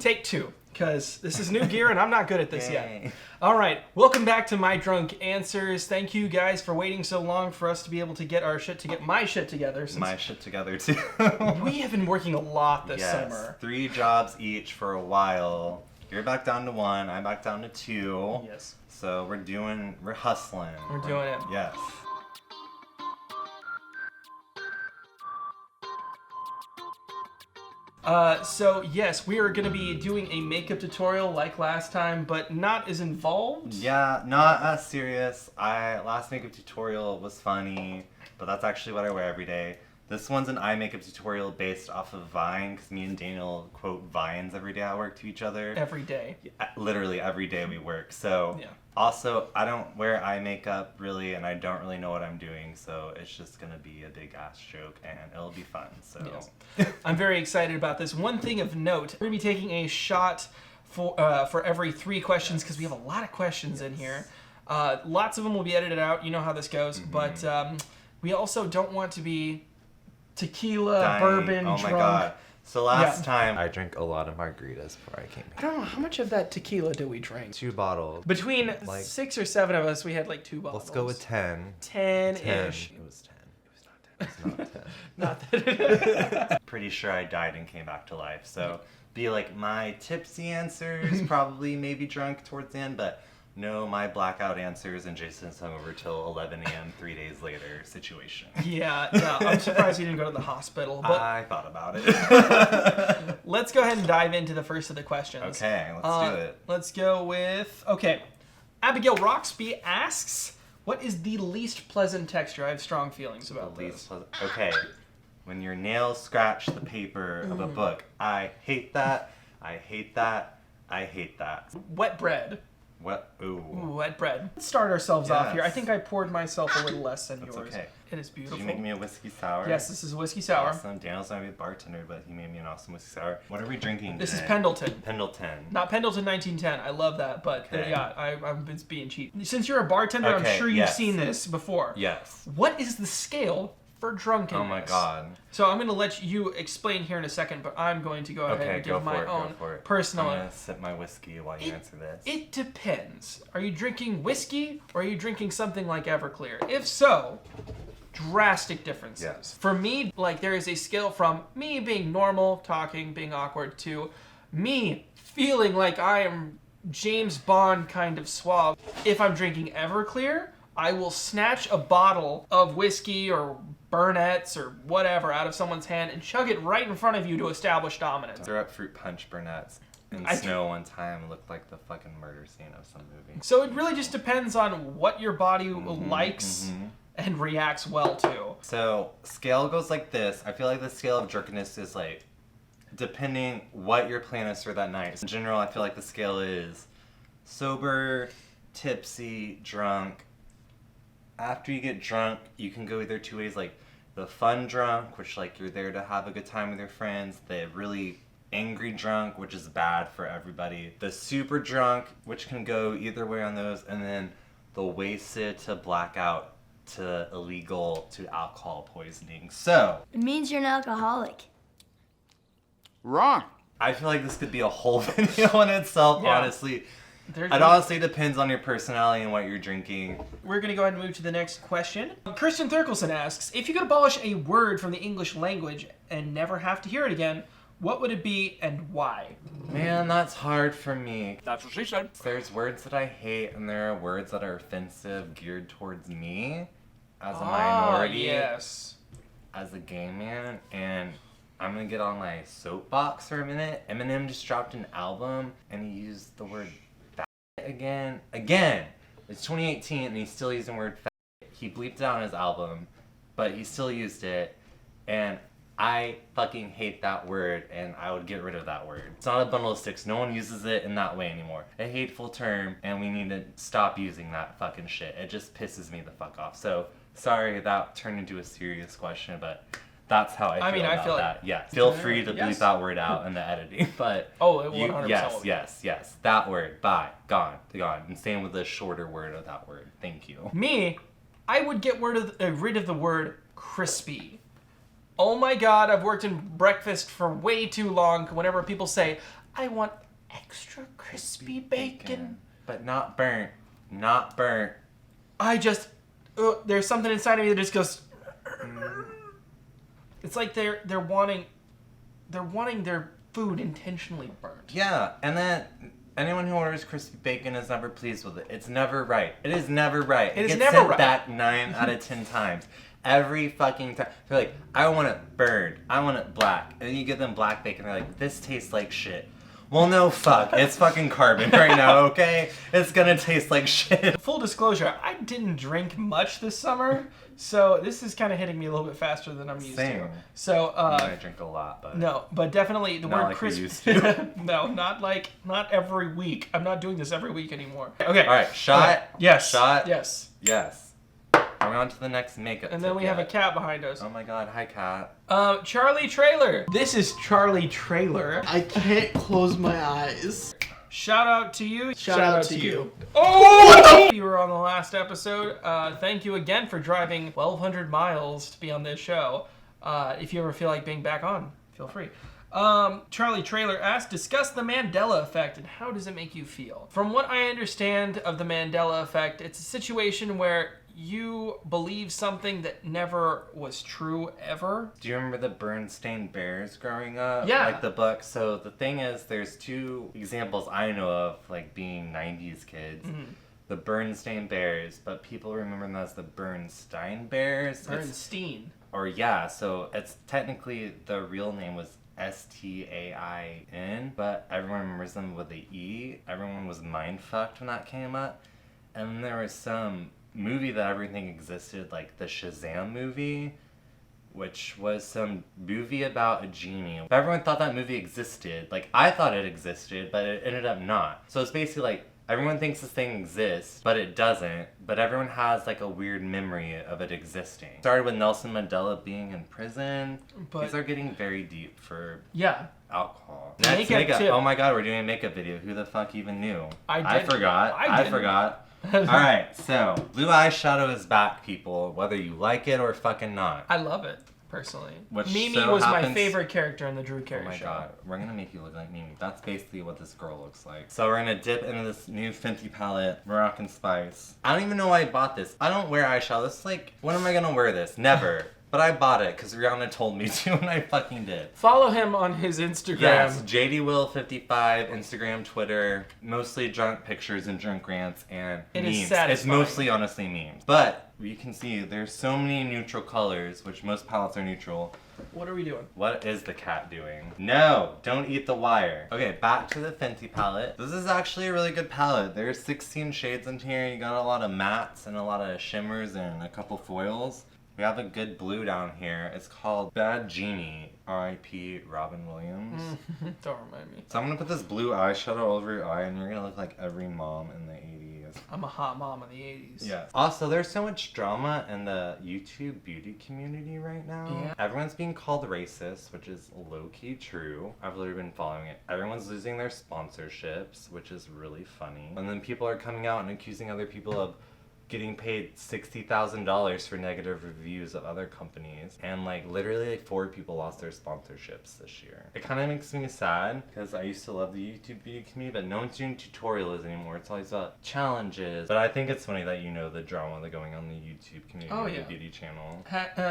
Take 2, because this is new gear and I'm not good at this yet. All right, welcome back to My Drunk Answers. Thank you guys for waiting so long for us to be able to get my shit together. My shit together too. We have been working a lot this summer. 3 jobs each for a while. You're back down to 1, I'm back down to 2. Yes. So we're hustling. We're doing it. Yes. So yes, we are going to be doing a makeup tutorial like last time, but not as involved. Yeah, not as serious. Last makeup tutorial was funny, but that's actually what I wear every day. This one's an eye makeup tutorial based off of Vine, because me and Denielle quote Vines every day at work to each other. Every day. Literally every day we work. So also, I don't wear eye makeup really, and I don't really know what I'm doing, so it's just going to be a big ass joke, and it'll be fun. So I'm very excited about this. One thing of note, we're going to be taking a shot for every 3 questions, because we have a lot of questions in here. Lots of them will be edited out. You know how this goes. But we also don't want to be tequila, bourbon, drunk. Oh my god. So last time I drank a lot of margaritas before I came here. I don't know, how much of that tequila do we drink? 2 bottles. Between 6 or 7 of us, we had like 2 bottles. Let's go with 10. 10-ish. It was 10. It was not 10. It's not 10. Not that. Pretty sure I died and came back to life. So be like my tipsy answers, probably maybe drunk towards the end, but no, my blackout answers and Jason's hungover till 11 a.m. 3 days later situation. Yeah, I'm surprised he didn't go to the hospital. But I thought about it. Let's go ahead and dive into the first of the questions. Okay, let's do it. Let's go with, Abigail Roxby asks, what is the least pleasant texture? I have strong feelings about this. Okay, when your nails scratch the paper of a book. I hate that. I hate that. I hate that. Wet bread. What? Ooh. Wet bread. Let's start ourselves off here. I think I poured myself a little less than yours. Okay. It is beautiful. Did you make me a whiskey sour? Yes, this is a whiskey sour. Awesome. Daniel's not a bartender, but he made me an awesome whiskey sour. What are we drinking This today? is Pendleton. Pendleton. Not Pendleton 1910. I love that, but I'm just being cheap. Since you're a bartender, I'm sure you've seen this before. Yes. What is the scale for drunkenness? Oh my god. So I'm going to let you explain here in a second, but I'm going to go ahead and give my own personal. I'm going to sip my whiskey while you answer this. It depends. Are you drinking whiskey or are you drinking something like Everclear? If so, drastic differences. Yes. For me, like there is a scale from me being normal, talking, being awkward, to me feeling like I am James Bond kind of suave. If I'm drinking Everclear, I will snatch a bottle of whiskey or Burnett's or whatever out of someone's hand and chug it right in front of you to establish dominance. Throw up fruit punch Burnett's in snow one time. Looked like the fucking murder scene of some movie. So it really just depends on what your body likes and reacts well to. So scale goes like this. I feel like the scale of drunkenness is like, depending what your plan is for that night. In general, I feel like the scale is sober, tipsy, drunk. After you get drunk, you can go either 2 ways, like the fun drunk, which like you're there to have a good time with your friends, the really angry drunk, which is bad for everybody, the super drunk, which can go either way on those, and then the wasted to blackout to illegal to alcohol poisoning. So it means you're an alcoholic. Wrong. I feel like this could be a whole video in itself, honestly. It honestly depends on your personality and what you're drinking. We're going to go ahead and move to the next question. Kristyn Thurkelson asks, if you could abolish a word from the English language and never have to hear it again, what would it be and why? Man, that's hard for me. That's what she said. There's words that I hate and there are words that are offensive geared towards me as a minority. Yes. As a gay man, and I'm going to get on my soapbox for a minute. Eminem just dropped an album and he used the word again. It's 2018 and he's still using the word fat. He bleeped it out on his album, but he still used it, and I fucking hate that word, and I would get rid of that word. It's not a bundle of sticks. No one uses it in that way anymore. A hateful term, and we need to stop using that fucking shit. It just pisses me the fuck off. So sorry that turned into a serious question, but that's how I feel about that. Yes. Feel free to bleep that word out in the editing, but 100%. Yes. That word, bye, gone. And same with the shorter word of that word. Thank you. Me, I would get rid of the word crispy. Oh my god, I've worked in breakfast for way too long. Whenever people say, I want extra crispy bacon. But not burnt. Not burnt. I just, there's something inside of me that just goes. It's like they're wanting their food intentionally burnt. Yeah, and then anyone who orders crispy bacon is never pleased with it. It's never right. It is never right. It is gets never sent right. back 9 out of 10 times. Every fucking time. They're like, I want it burned. I want it black. And then you give them black bacon. They're like, this tastes like shit. Well, no, fuck. It's fucking carbon right now, okay? It's gonna taste like shit. Full disclosure, I didn't drink much this summer, so this is kind of hitting me a little bit faster than I'm used to. So, I drink a lot, but... No, but definitely the not word like crispy... you used to. No, not every week. I'm not doing this every week anymore. Okay. All right, shot. Okay. Yes. Shot. Yes. Yes. We're on to the next makeup And then we have a cat behind us. Oh my god, hi cat. Charley Traylor. This is Charley Traylor. I can't close my eyes. Shout out to you. Shout out to you. Oh! You were on the last episode. Thank you again for driving 1,200 miles to be on this show. If you ever feel like being back on, feel free. Charley Traylor asked, discuss the Mandela effect and how does it make you feel? From what I understand of the Mandela effect, it's a situation where you believe something that never was true ever. Do you remember the Bernstein Bears growing up? Yeah. Like the book. So the thing is, there's 2 examples I know of, like being 90s kids. Mm-hmm. The Bernstein Bears, but people remember them as the Bernstein Bears. Bernstein. So it's technically, the real name was Stain, but everyone remembers them with the E. Everyone was mind-fucked when that came up. And then there was some movie that everything existed, like the Shazam movie, which was some movie about a genie. But everyone thought that movie existed. Like, I thought it existed, but it ended up not. So it's basically like, everyone thinks this thing exists, but it doesn't. But everyone has like a weird memory of it existing. Started with Nelson Mandela being in prison. But these are getting very deep for alcohol. Next, makeup tip. Oh my god, we're doing a makeup video. Who the fuck even knew? I forgot. Alright, so blue eyeshadow is back, people, whether you like it or fucking not. I love it, personally. Which Mimi so was happens... my favorite character in the Drew Carey show. Oh my god, we're gonna make you look like Mimi. That's basically what this girl looks like. So we're gonna dip into this new Fenty palette, Moroccan Spice. I don't even know why I bought this. I don't wear eyeshadow. This is like, when am I gonna wear this? Never. But I bought it because Rihanna told me to, and I fucking did. Follow him on his Instagram. Yes, JDWill55, Instagram, Twitter. Mostly drunk pictures and drunk rants and memes. Is satisfying. It's mostly, honestly, memes. But you can see there's so many neutral colors, which most palettes are neutral. What are we doing? What is the cat doing? No, don't eat the wire. Okay, back to the Fenty palette. This is actually a really good palette. There's 16 shades in here. You got a lot of mattes and a lot of shimmers and a couple foils. We have a good blue down here. It's called Bad Genie, R.I.P. Robin Williams. Don't remind me. So I'm gonna put this blue eyeshadow over your eye and you're gonna look like every mom in the 80s. I'm a hot mom in the 80s. Yes. Also, there's so much drama in the YouTube beauty community right now. Yeah. Everyone's being called racist, which is low-key true. I've literally been following it. Everyone's losing their sponsorships, which is really funny. And then people are coming out and accusing other people of getting paid $60,000 for negative reviews of other companies, and like literally like 4 people lost their sponsorships this year. It kind of makes me sad because I used to love the YouTube beauty community, but no one's doing tutorials anymore. It's always about challenges. But I think it's funny that you know the drama that's going on in the YouTube community, the beauty channel.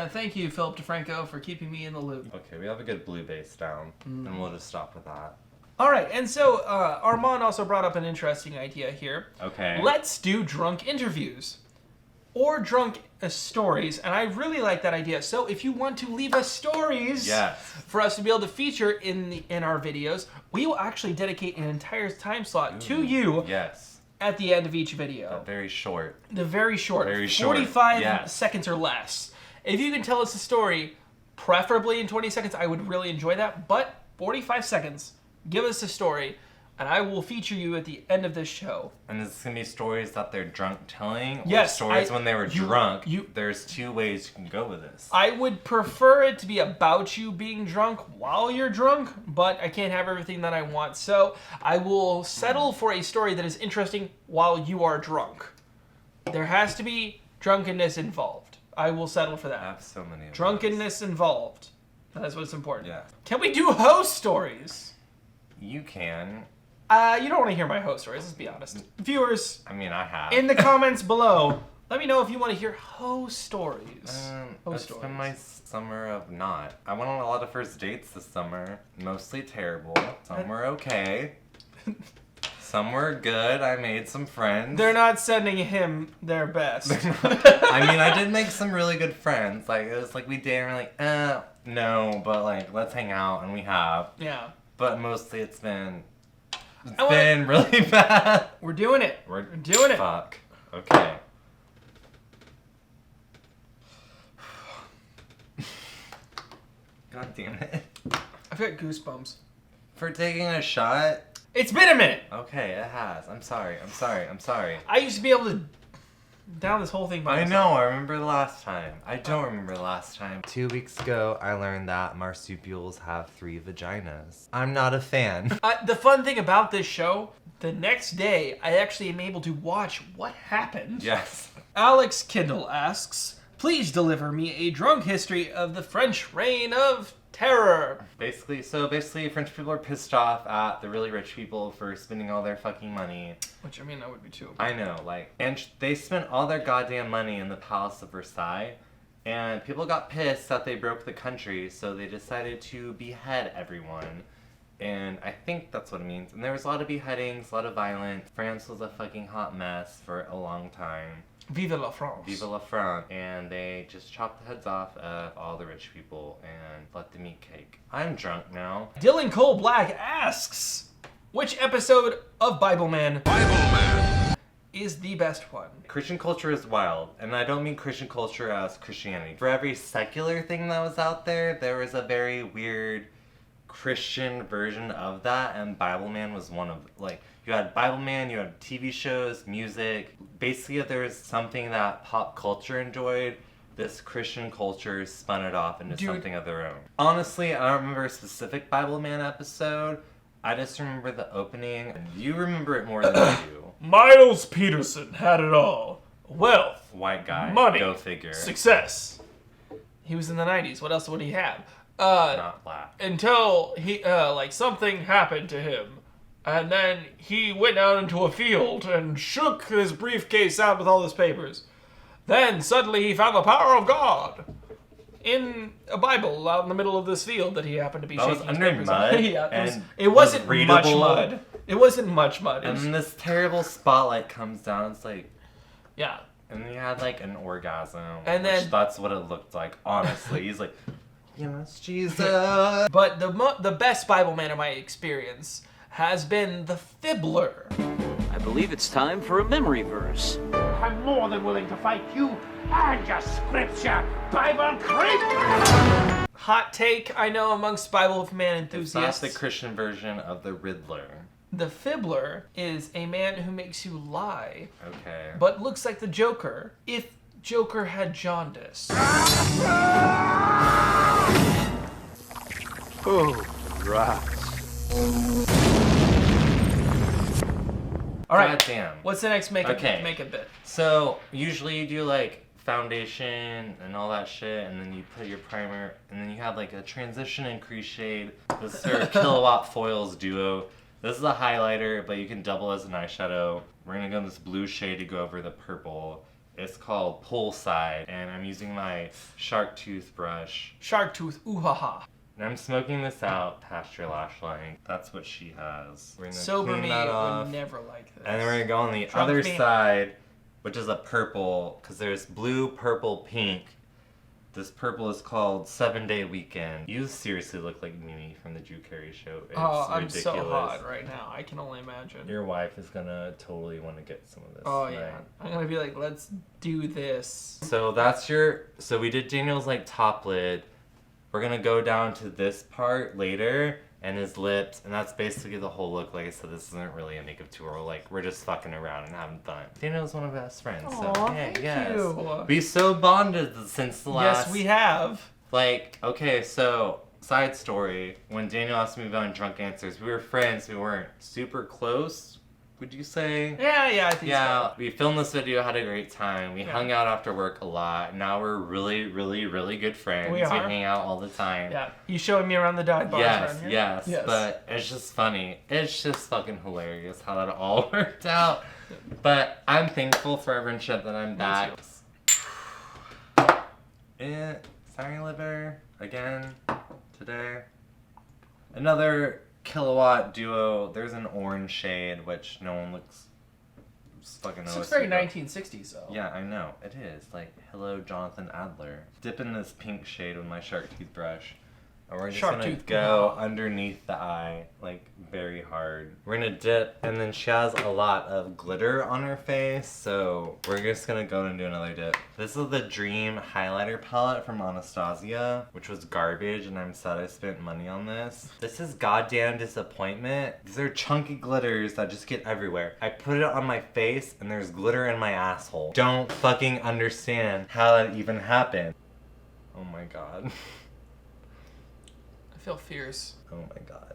Thank you, Philip DeFranco, for keeping me in the loop. Okay, we have a good blue base down, and we'll just stop with that. All right, and so Arman also brought up an interesting idea here. Okay. Let's do drunk interviews or drunk stories, and I really like that idea. So if you want to leave us stories for us to be able to feature in our videos, we will actually dedicate an entire time slot to you at the end of each video. Very short. The very short. Very short. 45 seconds or less. If you can tell us a story, preferably in 20 seconds, I would really enjoy that, but 45 seconds. Give us a story, and I will feature you at the end of this show. And is this going to be stories that they're drunk telling? Or yes. Stories when they were drunk? There's 2 ways you can go with this. I would prefer it to be about you being drunk while you're drunk, but I can't have everything that I want. So I will settle for a story that is interesting while you are drunk. There has to be drunkenness involved. I will settle for that. I have so many of drunkenness involved. That's what's important. Yeah. Can we do host stories? You can. You don't want to hear my hoe stories, let's be honest. Viewers, I mean, I have. in the comments below, let me know if you want to hear hoe stories. It's been my summer of not. I went on a lot of first dates this summer. Mostly terrible. Some were okay. Some were good. I made some friends. They're not sending him their best. I mean, I did make some really good friends. Like, it was like we dated and we're like, no, but like, let's hang out, and we have. Yeah. But mostly it's been really bad. We're doing it. We're doing it. Fuck. Okay. God damn it. I've got goosebumps. For taking a shot? It's been a minute. Okay, it has. I'm sorry. I used to be able to down this whole thing by I myself. know, I remember the last time. I don't remember the last time. 2 weeks ago, I learned that marsupials have 3 vaginas. I'm not a fan. The fun thing about this show, the next day, I actually am able to watch what happened. Yes. Alex Kindle asks, please deliver me a drunk history of the French Reign of Terror. Basically, French people are pissed off at the really rich people for spending all their fucking money. Which, I mean, I would be too. I know, like, and they spent all their goddamn money in the Palace of Versailles, and people got pissed that they broke the country, so they decided to behead everyone. And I think that's what it means. And there was a lot of beheadings, a lot of violence. France was a fucking hot mess for a long time. Vive la France. Vive la France. And they just chopped the heads off of all the rich people and let them eat cake. I'm drunk now. Dylan Cole Black asks, which episode of Bible Man is the best one? Christian culture is wild, and I don't mean Christian culture as Christianity. For every secular thing that was out there, there was a very weird Christian version of that, and Bible Man was one of, like, you had Bible Man, you had TV shows, music. Basically, if there was something that pop culture enjoyed, this Christian culture spun it off into something of their own. Honestly, I don't remember a specific Bible Man episode. I just remember the opening, and you remember it more than I do. Miles Peterson had it all. Wealth. White guy. Money. Go figure. Success. He was in the 90s. What else would he have? Not black. Until he, something happened to him. And then he went out into a field and shook his briefcase out with all his papers. Then suddenly he found the power of God in a Bible out in the middle of this field that he happened to be shaking his under papers mud. on. Yeah, and it wasn't readable. much mud. It wasn't much mud. And then this terrible spotlight comes down. It's like, yeah. and then you had like an orgasm. And which then that's what it looked like. Honestly, he's like, yes, Jesus. But the best Bible man in my experience has been the Fibbler. I believe it's time for a memory verse. I'm more than willing to fight you and your scripture, Bible creep! Hot take, I know, amongst Bible man It's enthusiasts. not the Christian version of the Riddler. The Fibbler is a man who makes you lie, Okay. but looks like the Joker if Joker had jaundice. Oh, rats. All right, Goddamn. what's the next make Okay. a bit? So usually you do like foundation and all that shit, and then you put your primer, and then you have like a transition and crease shade. This is our Kilowatt Foils Duo. This is a highlighter, but you can double as an eyeshadow. We're gonna go in this blue shade to go over the purple. It's called Poolside, and I'm using my shark tooth brush. Shark tooth, ooh ha ha. And I'm smoking this out past your lash line. That's what she has. We're gonna Sober clean me that would off. never like this. And then we're gonna go on the Drunk other me. side, which is a purple, because there's blue, purple, pink. This purple is called 7-Day Weekend. You seriously look like Mimi from the Drew Carey show. It's I'm ridiculous. so hot right now. I can only imagine. Your wife is gonna totally want to get some of this. Oh tonight. yeah. I'm gonna be like, let's do this. So that's so we did Daniel's like top lid. We're gonna go down to this part later and his lips, and that's basically the whole look. Like I said, this isn't really a makeup tour. Like, we're just fucking around and having fun. Daniel's one of our best friends. Aw, so thank yes. you. We so bonded since the last. Yes, we have. Like, okay, so side story. When Daniel asked me about Drunk Answers, we were friends. We weren't super close. would you say? Yeah, I think Yeah, so. we filmed this video, had a great time. We hung out after work a lot. Now we're really, really, really good friends. We are. hang out all the time. Yeah, he's showing me around the dive bars around here. Yes, but it's just funny. It's just fucking hilarious how that all worked out. But I'm thankful for our friendship that I'm back. Sorry, liver, again, today. Another kilowatt duo. There's an orange shade, which no one looks fucking knows. It's very 1960s, though. Yeah, I know. It is. Like, hello, Jonathan Adler. Dip in this pink shade with my shark toothbrush. And we're just gonna go underneath the eye, like, very hard. We're gonna dip, and then she has a lot of glitter on her face, so we're just gonna go and do another dip. This is the Dream highlighter palette from Anastasia, which was garbage, and I'm sad I spent money on this. This is goddamn disappointment. These are chunky glitters that just get everywhere. I put it on my face, and there's glitter in my asshole. Don't fucking understand how that even happened. Oh my god. I feel fierce. Oh my god.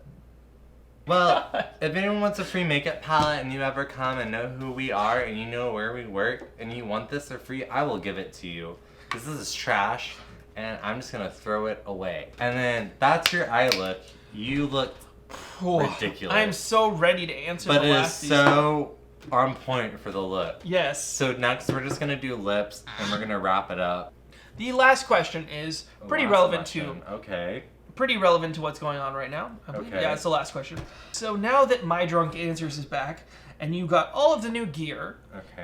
Well, if anyone wants a free makeup palette and you ever come and know who we are and you know where we work and you want this for free, I will give it to you. This is trash and I'm just gonna throw it away. And then that's your eye look. You look ridiculous. I'm so ready to answer but the last it is so on point for the look. Yes. So next we're just gonna do lips and we're gonna wrap it up. The last question is pretty relevant to what's going on right now. I believe. Okay. Yeah, it's the last question. So now that My Drunk Answers is back, and you got all of the new gear,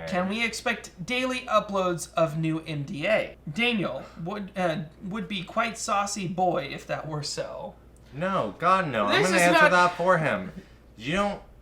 can we expect daily uploads of new MDA? Daniel would be quite saucy boy if that were so. No, God no. I'm gonna answer that for him.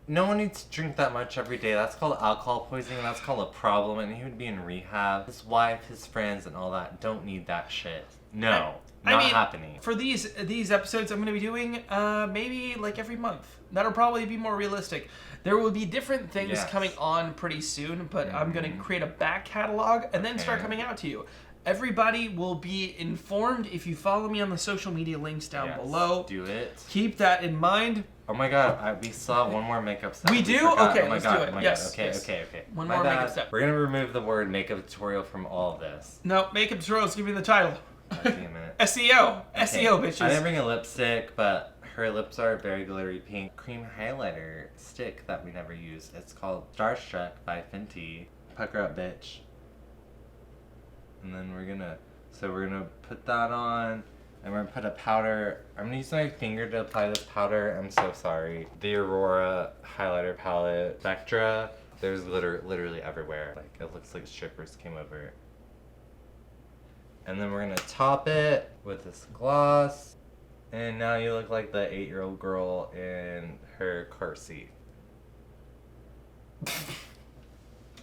No one needs to drink that much every day. That's called alcohol poisoning. That's called a problem, and he would be in rehab. His wife, his friends, and all that don't need that shit. No, not happening. For these episodes, I'm going to be doing maybe like every month. That'll probably be more realistic. There will be different things coming on pretty soon, but I'm going to create a back catalog and then start coming out to you. Everybody will be informed if you follow me on the social media links down below. Do it. Keep that in mind. Oh my god, we still have one more makeup step. We do? Forgot. Okay, oh my let's god, do it. Oh my Yes, god. yes. Okay. One My more bad. makeup step. We're gonna remove the word makeup tutorial from all of this. No, makeup tutorials, give me the title. God damn it. SEO. Okay. SEO, bitches. I didn't bring a lipstick, but her lips are very glittery pink. Cream highlighter stick that we never use. It's called Starstruck by Fenty. Pucker up, bitch. And then we're gonna put that on. And we're gonna put a powder. I'm gonna use my finger to apply this powder. I'm so sorry. The Aurora highlighter palette. Spectra. There's glitter literally everywhere. Like, it looks like strippers came over it. And then we're gonna top it with this gloss. And now you look like the 8-year-old girl in her car seat.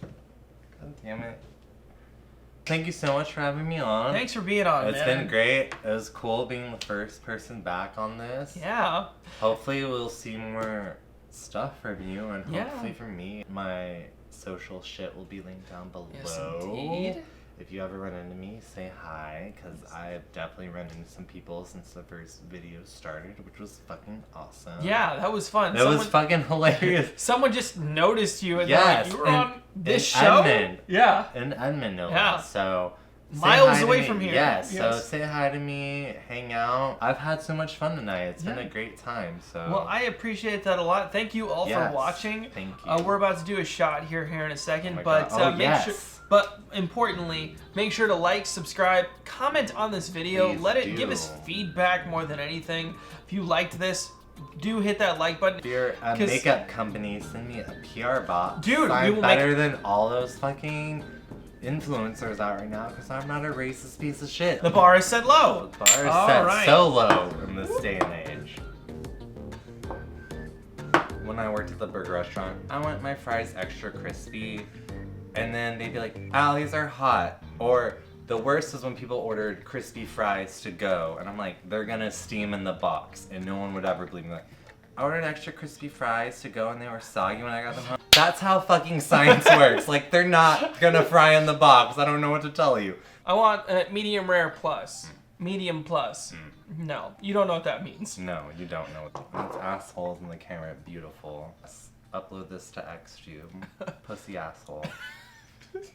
God damn it. Thank you so much for having me on. Thanks for being on, It's been great. It was cool being the first person back on this. Yeah. Hopefully we'll see more stuff from you, and hopefully from me. My social shit will be linked down below. Yes, indeed. If you ever run into me, say hi, because I've definitely run into some people since the first video started, which was fucking awesome. Yeah, that was fun. It was fucking hilarious. Someone just noticed you and they're like, you were on this show? Edmond. Yeah. In Edmond, no Yeah. less. So miles away from here. Yes, so say hi to me, hang out. I've had so much fun tonight. It's been a great time. So well, I appreciate that a lot. Thank you all for watching. Thank you. We're about to do a shot here in a second, Oh but God. but importantly, make sure to like, subscribe, comment on this video. Please Let it do. give us feedback more than anything. If you liked this, do hit that like button. If you're a makeup company, send me a PR bot. Dude, I'm we will better than all those fucking influencers out right now because I'm not a racist piece of shit. The bar is set low. The bar is set so low in this day and age. When I worked at the burger restaurant, I want my fries extra crispy, and then they'd be like, "Al, these are hot." Or the worst is when people ordered crispy fries to go, and I'm like, they're gonna steam in the box, and no one would ever believe me. Like, I ordered extra crispy fries to go, and they were soggy when I got them home. That's how fucking science works. Like, they're not gonna fry in the box. I don't know what to tell you. I want medium rare plus. Medium plus. No, you don't know what that means. No, you don't know what the assholes in the camera. Beautiful. upload this to XTube. Pussy asshole.